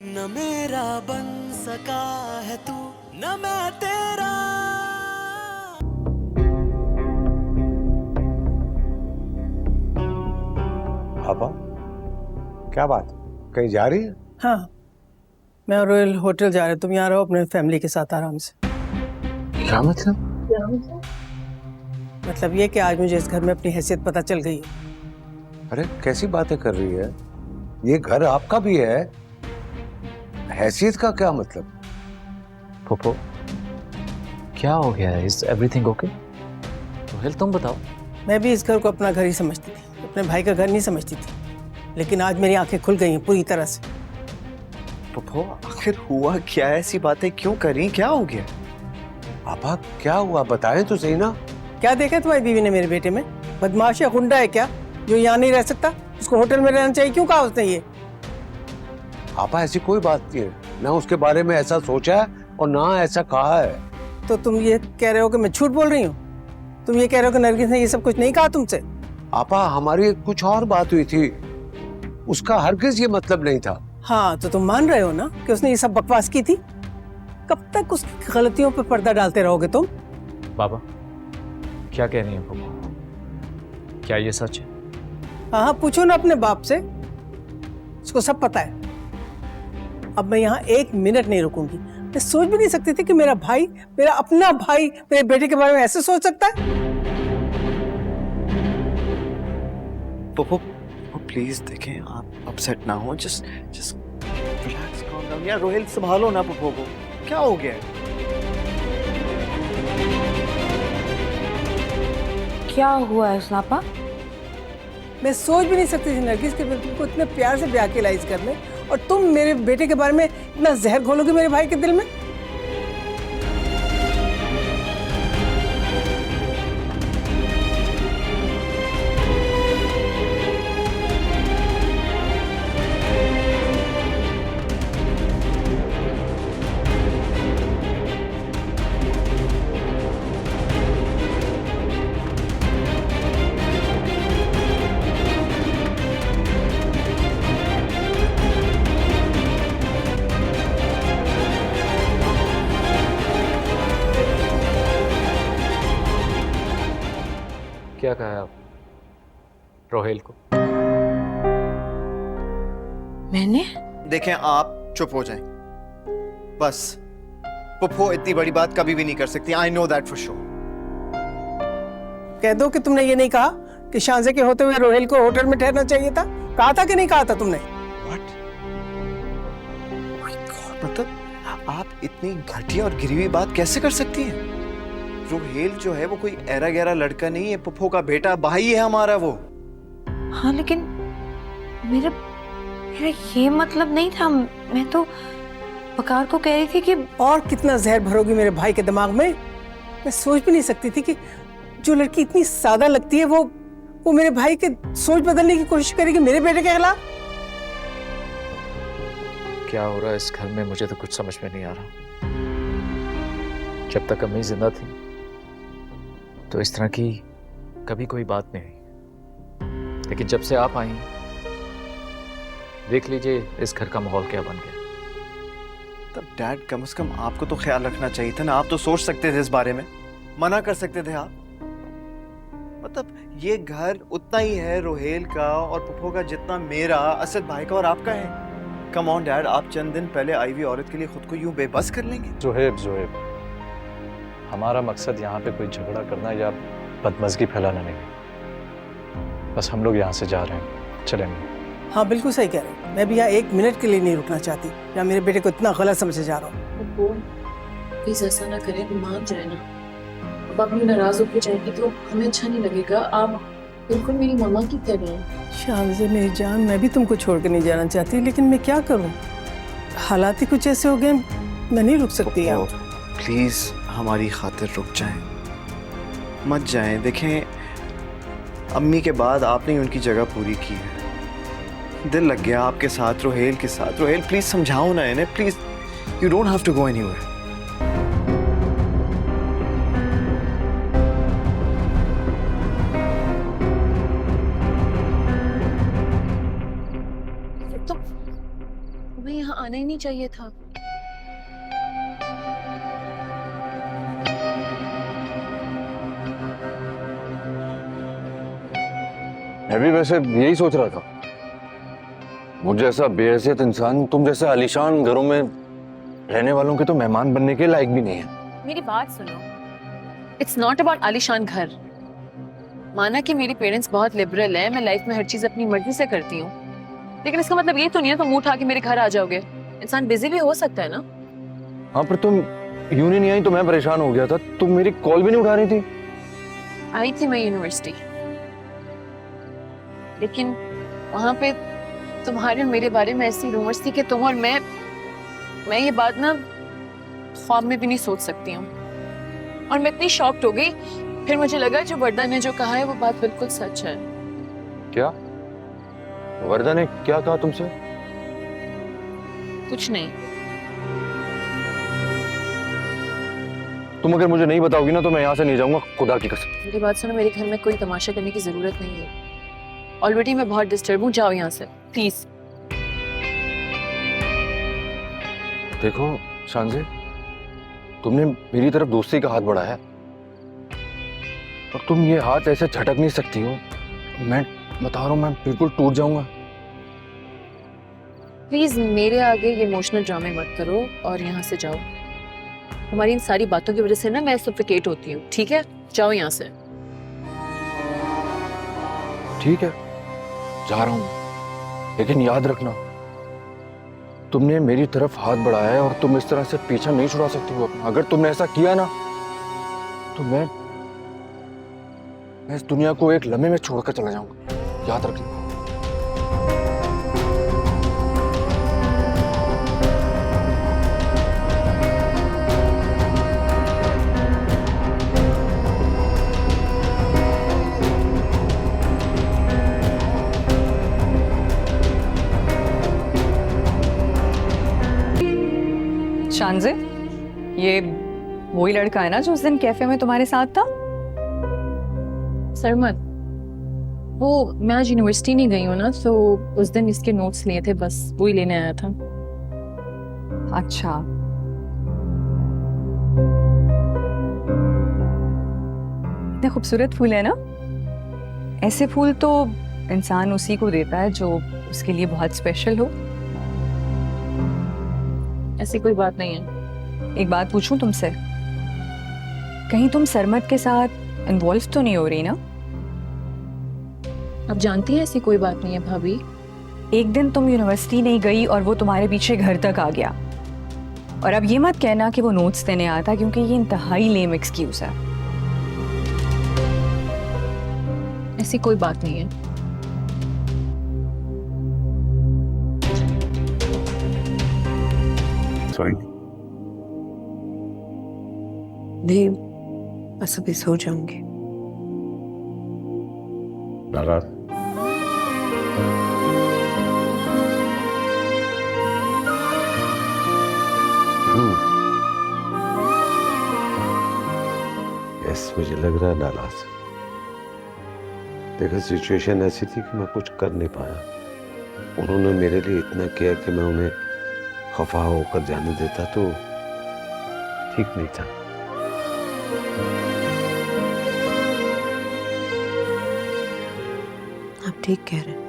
न मेरा बन सका है तू, न मैं तेरा। पापा, क्या बात, कहीं जा रही है? हाँ, मैं रॉयल होटल जा रहा हूँ। तुम यहाँ रहो अपने फैमिली के साथ आराम से। क्या मतलब? मतलब ये कि आज मुझे इस घर में अपनी हैसियत पता चल गई है। अरे कैसी बातें कर रही है? ये घर आपका भी है। हैसियत का क्या मतलब? पोपो, क्या हो गया है? Is everything okay? रोहिल तुम बताओ। मैं भी इस घर को अपना घर ही समझती थी, अपने भाई का घर नहीं समझती थी, लेकिन आज मेरी आंखें खुल गई हैं पूरी तरह से। पप्पो, आखिर हुआ क्या? ऐसी बातें क्यों करी? क्या हो गया? पापा क्या हुआ, बताएं तो सही ना। क्या देखा तुम्हारी बीवी ने मेरे बेटे में? बदमाश या गुंडा है क्या जो यहाँ नहीं रह सकता? उसको होटल में रहना चाहिए, क्यों कहा उसने ये? पापा ऐसी कोई बात नहीं है, ना उसके बारे में ऐसा सोचा है और ना ऐसा कहा है। तो तुम ये कह रहे हो कि मैं झूठ बोल रही हूँ? तुम ये कह रहे हो कि नरगिस ने ये सब कुछ नहीं कहा तुमसे? पापा हमारी कुछ और बात हुई थी, उसका हरगिज ये मतलब नहीं था। हाँ, तो तुम मान रहे हो ना कि उसने ये सब बकवास की थी? कब तक उसकी गलतियों पे पर्दा डालते रहोगे तुम? बाबा, क्या कह रही हैं पोपो? क्या ये सच है? हाँ, पूछो ना अपने बाप से, उसको सब पता है। अब मैं यहाँ एक मिनट नहीं रुकूंगी। मैं सोच भी नहीं सकती थी कि मेरा भाई, मेरा अपना भाई, मेरे बेटे के बारे में ऐसे सोच सकता है। पप्पो, प्लीज देखें, आप अपसेट ना हो। Just relax, calm down। यार रोहिल, संभालो ना पप्पो को। क्या हो गया? क्या हुआ है स्नापा? मैं सोच भी नहीं सकती थी नरगिस के तुमको इतने प्यार से ब्याह के लाई इस घर में, और तुम मेरे बेटे के बारे में इतना जहर घोलोगे मेरे भाई के दिल में। क्या कहा है आप रोहिल को? मैंने? देखें, आप चुप हो जाएं बस। पप्पो इतनी बड़ी बात कभी भी नहीं कर सकती। I know that for sure. कह दो कि तुमने ये नहीं कहा कि शांजे के होते हुए रोहिल को होटल में ठहरना चाहिए था। कहा था कि नहीं कहा था तुमने? व्हाट? मतलब आप इतनी घटिया और गिरी हुई बात कैसे कर सकती हैं? रोहेल जो है वो कोई ऐरा गैरा लड़का नहीं है, पप्पो का बेटा, भाई है हमारा वो। हाँ, लेकिन मेरा ये मतलब नहीं था। मैं तो बकार को कह रही थी कि और कितना जहर भरोगी मेरे भाई के दिमाग में? मैं सोच भी नहीं सकती थी कि जो लड़की इतनी सादा लगती है वो मेरे भाई के सोच बदलने की कोशिश करेगी मेरे बेटे के खिलाफ। क्या हो रहा है इस घर में? मुझे तो कुछ समझ में नहीं आ रहा। जब तक अम्मी जिंदा थी तो इस तरह की कभी कोई बात नहीं हुई, लेकिन जब से आप आई देख लीजिए इस घर का माहौल क्या बन गया। तब डैड, कम से कम आपको तो ख्याल रखना चाहिए था ना। आप तो सोच सकते थे इस बारे में, मना कर सकते थे आप। मतलब ये घर उतना ही है रोहेल का और पप्पो का जितना मेरा, असद भाई का और आपका है। कम ऑन डैड, आप चंद दिन पहले आई हुई औरत के लिए खुद को यूं बेबस कर लेंगे? ज़ोहेब, हमारा मकसद यहाँ पे कोई झगड़ा करना या बदमज़गी फैलाना नहीं। बस हम लोग यहाँ से जा रहे हैं, चलेंगे। हाँ, बिल्कुल सही कह रहे हो। मैं भी यहाँ एक मिनट के लिए नहीं रुकना चाहती। या मेरे बेटे को इतना गलत समझे जा रहा हूँ। प्लीज ऐसा ना करें, मान जाए ना। अब आप नाराज होकर जाएंगे तो हमें अच्छा नहीं लगेगा। आप बिल्कुल मेरी मम्मा की तरह हैं। शांजे मेरी जान, मैं भी तुमको छोड़ के नहीं जाना चाहती, लेकिन मैं क्या करूँ? हालात ही कुछ ऐसे हो गए, मैं नहीं रुक सकती यहाँ। प्लीज हमारी खातिर रुक जाएं, मत जाएं। देखें, अम्मी के बाद आपने ही उनकी जगह पूरी की है। दिल लग गया आपके साथ, रोहेल के साथ। रोहेल, प्लीज समझाओ ना इन्हें, please. You don't have to go anywhere. तो मैं यहाँ आना ही नहीं नहीं चाहिए था। मैं भी वैसे यही सोच रहा था। मुझ जैसा बेहैसियत इंसान तुम जैसे आलीशान घरों में रहने वालों के तो मेहमान बनने के लायक भी नहीं है। मेरी बात सुनो, इट्स नॉट अबाउट आलीशान घर। माना कि मेरे पेरेंट्स बहुत लिबरल हैं, मैं लाइफ में हर चीज अपनी मर्जी से करती हूँ, लेकिन इसका मतलब ये तो नहीं है तुम मुंह उठा के मेरे घर आ जाओगे। इंसान बिजी भी हो सकता है ना। हाँ, पर तुम यूं नहीं आई तो मैं परेशान हो गया था। तुम मेरी कॉल भी नहीं उठा रही थी। आई थी मैं यूनिवर्सिटी, लेकिन वहां पे तुम्हारे और मेरे बारे में ऐसी रूमर्स थी कि तुम और मैं ये बात ना ख्वाब में भी नहीं सोच सकती हूँ। और मैं इतनी शॉक्ड हो गई, फिर मुझे लगा जो वर्दा ने जो कहा है वो बात बिल्कुल सच है। क्या? वर्दा ने क्या कहा तुमसे? कुछ नहीं। तुम अगर मुझे नहीं बताओगी ना तो मैं यहाँ से नहीं जाऊंगा, खुदा की कसम। मेरी बात सुनो, मेरे घर में कोई तमाशा करने की जरूरत नहीं है। ऑलरेडी मैं बहुत डिस्टर्ब हूँ, जाओ यहाँ से प्लीज। देखो शांजे, तुमने मेरी तरफ दोस्ती का हाथ बढ़ाया और तुम ये हाथ ऐसे झटक नहीं सकती हो। मैं बता रहा हूँ, मैं बिल्कुल टूट जाऊंगा। प्लीज मेरे आगे ये इमोशनल ड्रामे मत करो और यहाँ से जाओ। तुम्हारी इन सारी बातों की वजह से ना मैं सफोकेट होती हूँ। ठीक है, जाओ यहाँ से। ठीक है, जा रहा हूं, लेकिन याद रखना तुमने मेरी तरफ हाथ बढ़ाया है और तुम इस तरह से पीछा नहीं छुड़ा सकती हो अपना। अगर तुमने ऐसा किया ना तो मैं इस दुनिया को एक लम्हे में छोड़कर चला जाऊंगा। याद रखना। शांजे, ये वही लड़का है ना जो उस दिन कैफे में तुम्हारे साथ था? सरमत, वो मैं आज यूनिवर्सिटी नहीं गई हूँ ना, तो उस दिन इसके नोट्स लिए थे, बस वही लेने आया था। अच्छा, इतने खूबसूरत फूल है ना। ऐसे फूल तो इंसान उसी को देता है जो उसके लिए बहुत स्पेशल हो। ऐसी कोई बात नहीं है। एक बात पूछूं तुमसे, कहीं तुम सरमत के साथ इन्वॉल्व तो नहीं हो रही ना? आप जानती हैं ऐसी कोई बात नहीं है भाभी। एक दिन तुम यूनिवर्सिटी नहीं गई और वो तुम्हारे पीछे घर तक आ गया, और अब ये मत कहना कि वो नोट्स देने आता, क्योंकि ये इंतहाई लेम एक्सक्यूज है। ऐसी कोई बात नहीं है। नहीं, बस अभी सो जाऊंगी। नाराज? यस, मुझे लग रहा है नाराज। देखो सिचुएशन ऐसी थी कि मैं कुछ कर नहीं पाया। उन्होंने मेरे लिए इतना किया कि मैं उन्हें खफा होकर जाने देता तो ठीक नहीं था। आप ठीक कह रहे हैं।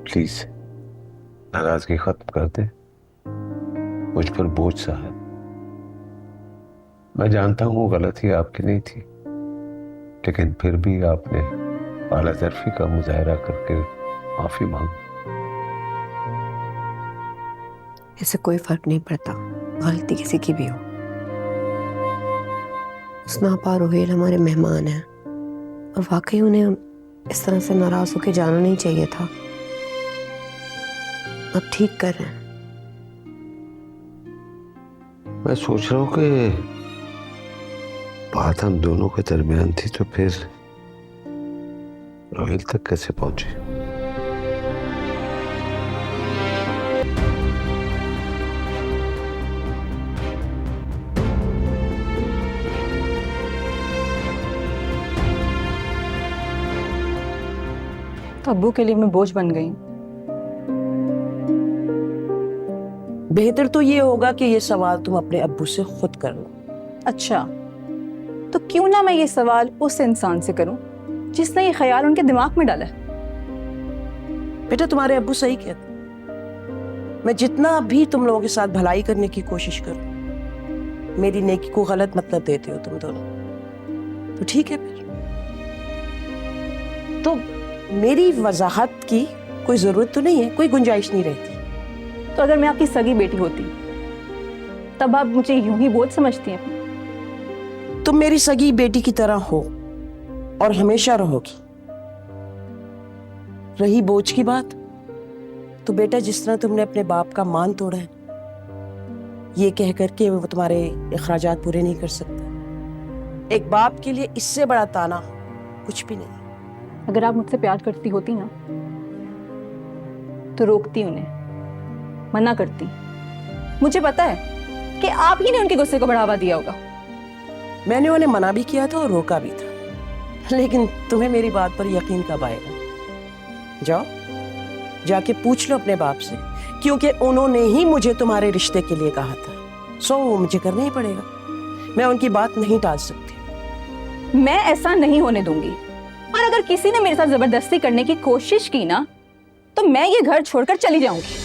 प्लीज नाराजगी खत्म कर दे। मुझ पर बोझ सा है। मैं जानता हूँ गलती आपकी नहीं थी, लेकिन फिर भी आपने आलातरफी का मुजाहरा करके माफी मांगी। इससे कोई फर्क नहीं पड़ता, गलती किसी की भी हो। स्नापा रोहेल हमारे मेहमान हैं और वाकई उन्हें इस तरह से नाराज होकर जाना नहीं चाहिए था। अब ठीक कर रहे हैं। मैं सोच रहा हूँ कि बात हम दोनों के दरमियान थी तो फिर रोहेल तक कैसे पहुंची? तो अब्बू के लिए मैं बोझ बन गई। बेहतर तो ये होगा कि ये सवाल तुम अपने अब्बू से खुद कर लो। अच्छा, तो क्यों ना मैं ये सवाल उस इंसान से करूं जिसने ये ख्याल उनके दिमाग में डाला है। बेटा तुम्हारे अब्बू सही कहते, मैं जितना भी तुम लोगों के साथ भलाई करने की कोशिश करूं, मेरी नेकी को गलत मतलब देते हो तुम दोनों। तो ठीक है फिर, तो मेरी वजाहत की कोई जरूरत तो नहीं है, कोई गुंजाइश नहीं रहती। तो अगर मैं आपकी सगी बेटी होती तब आप मुझे यूं ही बोझ समझती हैं? तुम मेरी सगी बेटी की तरह हो और हमेशा रहोगी। रही बोझ की बात, तो बेटा जिस तरह तुमने अपने बाप का मान तोड़ा है, ये कह करके वो तुम्हारे अखराजात पूरे नहीं कर सकता। एक बाप के लिए इससे बड़ा ताना कुछ भी नहीं। अगर आप मुझसे प्यार करती होती ना तो रोकती उन्हें, मना करती। मुझे पता है कि आप ही ने उनके गुस्से को बढ़ावा दिया होगा। मैंने उन्हें मना भी किया था और रोका भी था, लेकिन तुम्हें मेरी बात पर यकीन कब आएगा? जाओ जाके पूछ लो अपने बाप से, क्योंकि उन्होंने ही मुझे तुम्हारे रिश्ते के लिए कहा था। सो मुझे करना ही पड़ेगा, मैं उनकी बात नहीं टाल सकती। मैं ऐसा नहीं होने दूंगी, और अगर किसी ने मेरे साथ जबरदस्ती करने की कोशिश की ना तो मैं ये घर छोड़कर चली जाऊंगी।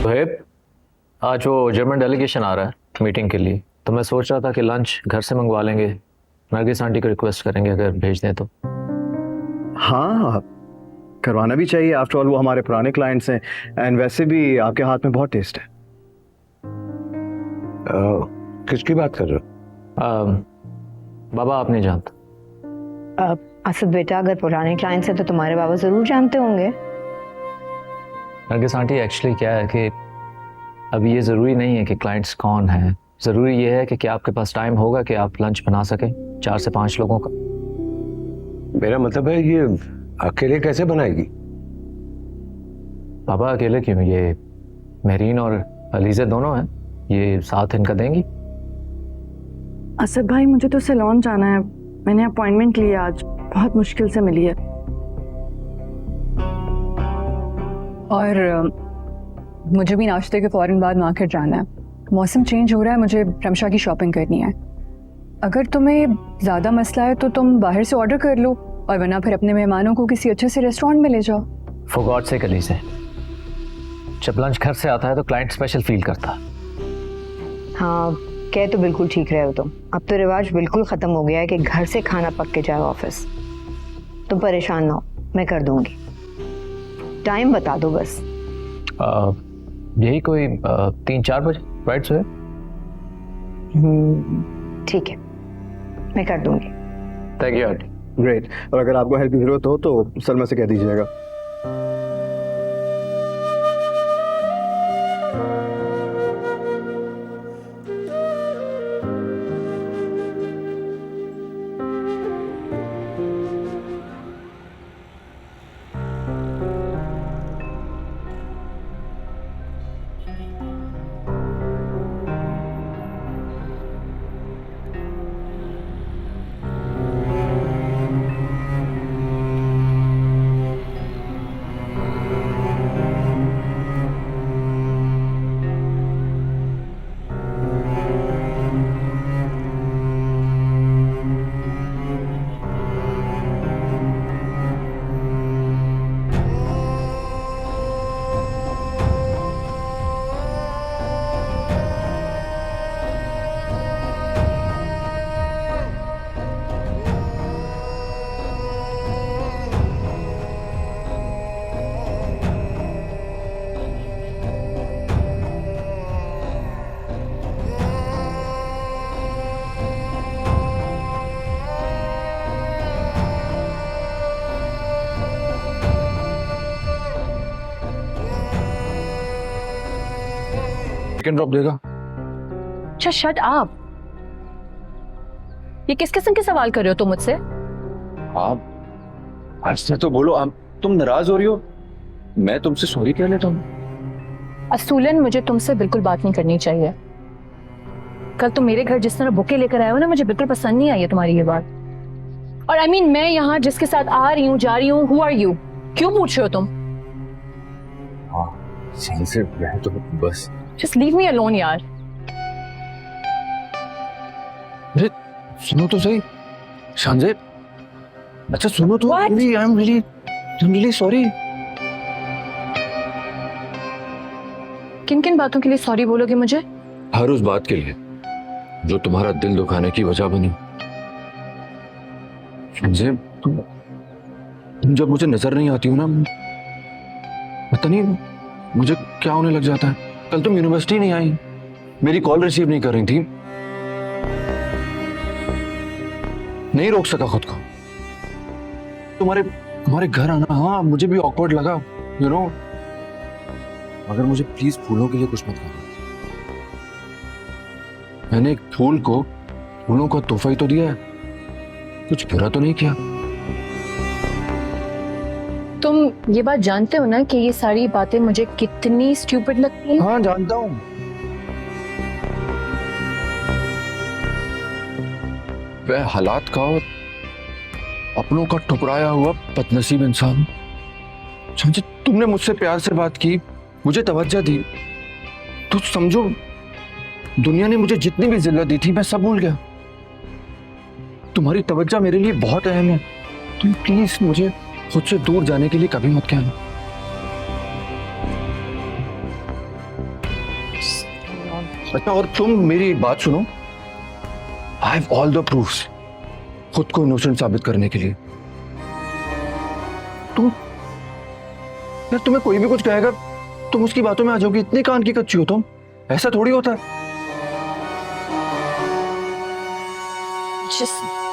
सुहेब, आज वो जर्मन डेलीगेशन आ रहा है मीटिंग के लिए, तो मैं सोच रहा था कि लंच घर से मंगवा लेंगे। नरगिस आंटी को रिक्वेस्ट करेंगे अगर भेज दें तो। हाँ, करवाना भी चाहिए, आफ्टर ऑल वो हमारे पुराने क्लाइंट्स हैं, एंड वैसे भी आपके हाथ में बहुत टेस्ट है। किसकी बात कर रहे हो? बाबा आप नहीं जानते? असद बेटा, अगर पुराने क्लाइंट्स हैं तो तुम्हारे बाबा जरूर जानते होंगे। नरगिस आंटी, एक्चुअली क्या है कि अभी ये ज़रूरी नहीं है कि क्लाइंट्स कौन हैं, ज़रूरी ये है कि क्या आपके पास टाइम होगा कि आप लंच बना सकें 4 से 5 लोगों का। मेरा मतलब है ये अकेले कैसे बनाएगी? बाबा अकेले क्यों, ये मेरीन और अलीज़ा दोनों हैं, ये साथ इनका देंगी। असद भाई, मुझे तो सैलून जाना है, मैंने अपॉइंटमेंट लिया, आज बहुत मुश्किल से मिली है। और मुझे भी नाश्ते के फौरन बाद मार्केट जाना है। मौसम चेंज हो रहा है, मुझे रमशा की शॉपिंग करनी है। अगर तुम्हें ज़्यादा मसला है तो तुम बाहर से ऑर्डर कर लो, और वरना फिर अपने मेहमानों को किसी अच्छे से रेस्टोरेंट में ले जाओ। फॉर गॉड से कली से, जब लंच घर से आता है तो क्लाइंट स्पेशल फील करता है। हाँ, कह तो बिल्कुल ठीक रहे हो तुम। अब तो रिवाज बिल्कुल खत्म हो गया है कि घर से खाना पक के जाए ऑफिस। तुम परेशान ना हो, मैं कर दूंगी, टाइम बता दो बस। यही कोई 3-4 बजे, राइट सुहेब? ठीक है, मैं कर दूंगी। Thank you aunty. ग्रेट, और अगर आपको हेल्प की जरूरत हो तो सलमा से कह दीजिएगा। पिक एंड ड्रॉप देगा। अच्छा शट अप। ये किस किस्म के सवाल कर रहे हो तुम मुझसे? आप ऐसे तो बोलो, आप तुम नाराज हो रही हो, मैं तुमसे सॉरी कह लेता हूँ। असूलन मुझे तुमसे बिल्कुल बात नहीं करनी चाहिए। कल तुम मेरे घर जिस तरह बुके लेकर आए हो ना, मुझे बिल्कुल पसंद नहीं आई है तुम्हारी ये बात। और आई मीन मैं यहाँ जिसके साथ आ रही हूँ जा रही हूँ, हु आर यू? क्यों पूछ रहे हो तुम? हाँ सही से मैं तो बस जस्ट लीव मी अलोन यार। अरे सुनो तो सही शानजेब, अच्छा सुनो तो। What? I'm really sorry। किन किन बातों के लिए सॉरी बोलोगे मुझे? हर उस बात के लिए जो तुम्हारा दिल दुखाने की वजह बनी। शानजेब तुम जब मुझे नजर नहीं आती हो ना, पता नहीं मुझे क्या होने लग जाता है। कल तुम यूनिवर्सिटी नहीं आई, मेरी कॉल रिसीव नहीं कर रही थी, नहीं रोक सका खुद को। तुम्हारे घर आना, हाँ मुझे भी ऑकवर्ड लगा, यू नो, मगर मुझे प्लीज फूलों के लिए कुछ मत करना। मैंने एक फूल को फूलों का तोहफा ही तो दिया है, कुछ बुरा तो नहीं किया। तुम ये बात जानते हो ना कि ये सारी बातें मुझे कितनी स्टूपिड लगती हैं? हाँ जानता हूँ। वह हालात का और अपनों का ठुकराया हुआ बदनसीब इंसान। समझे, तुमने मुझसे प्यार से बात की, मुझे तवज्जो दी, तो समझो दुनिया ने मुझे जितनी भी जिल्लत दी थी मैं सब भूल गया। तुम्हारी तवज्जो मेरे लिए बहुत अहम है। तुम प्लीज मुझे खुद से दूर जाने के लिए कभी मत कहना। अच्छा और तुम मेरी बात सुनो, I have all the proofs खुद को इनोसेंट साबित करने के लिए। तुम यार, तुम्हें कोई भी कुछ कहेगा तुम उसकी बातों में आ जाओगी, इतनी कान की कच्ची हो तुम, ऐसा थोड़ी होता है। Just